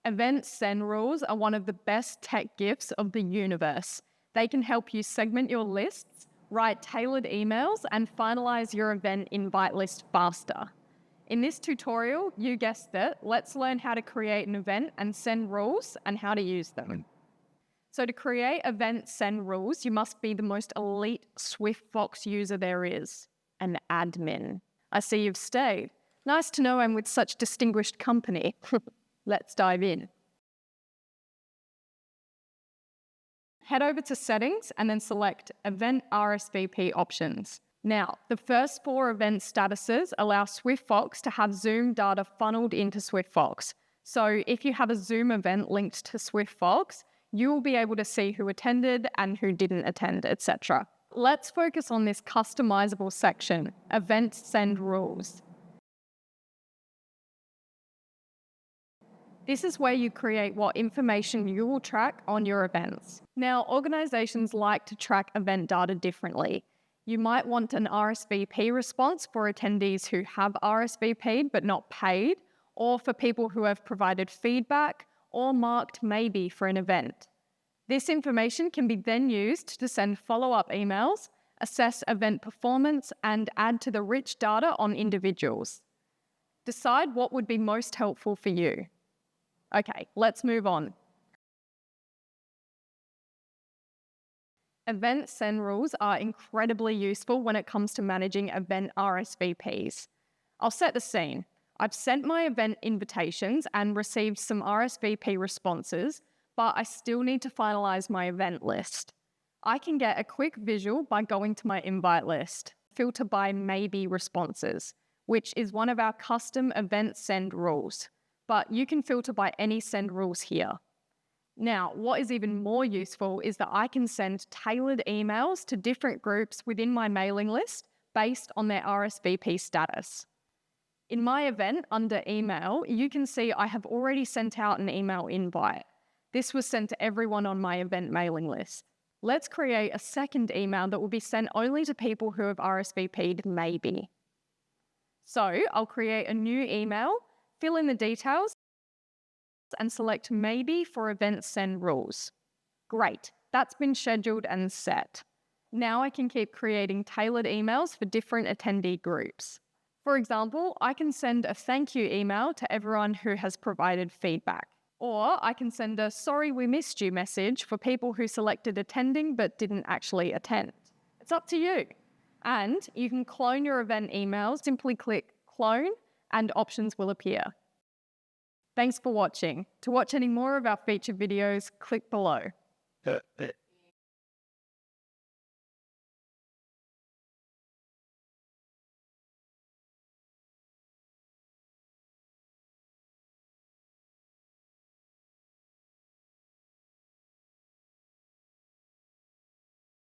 Event send rules are one of the best tech gifts of the universe. They can help you segment your lists, write tailored emails, and finalize your event invite list faster. In this tutorial, you guessed it, let's learn how to create an event and send rules and how to use them. So to create event send rules, you must be the most elite SwiftFox user there is, an admin. I see you've stayed. Nice to know I'm with such distinguished company. Let's dive in. Head over to Settings and then select Event RSVP Options. Now, the first 4 event statuses allow SwiftFox to have Zoom data funneled into SwiftFox. So if you have a Zoom event linked to SwiftFox, you will be able to see who attended and who didn't attend, etc. Let's focus on this customizable section, Event Send Rules. This is where you create what information you will track on your events. Now, organizations like to track event data differently. You might want an RSVP response for attendees who have RSVP'd but not paid, or for people who have provided feedback or marked maybe for an event. This information can be then used to send follow-up emails, assess event performance, and add to the rich data on individuals. Decide what would be most helpful for you. Okay, let's move on. Event send rules are incredibly useful when it comes to managing event RSVPs. I'll set the scene. I've sent my event invitations and received some RSVP responses, but I still need to finalize my event list. I can get a quick visual by going to my invite list, filter by maybe responses, which is one of our custom event send rules. But you can filter by any send rules here. Now, what is even more useful is that I can send tailored emails to different groups within my mailing list based on their RSVP status. In my event under email, you can see I have already sent out an email invite. This was sent to everyone on my event mailing list. Let's create a second email that will be sent only to people who have RSVP'd maybe. So I'll create a new email, fill in the details, and select maybe for event send rules. Great, that's been scheduled and set. Now I can keep creating tailored emails for different attendee groups. For example, I can send a thank you email to everyone who has provided feedback. Or I can send a sorry we missed you message for people who selected attending but didn't actually attend. It's up to you. And you can clone your event emails. Simply click clone and options will appear. Thanks for watching. To watch any more of our featured videos, click below.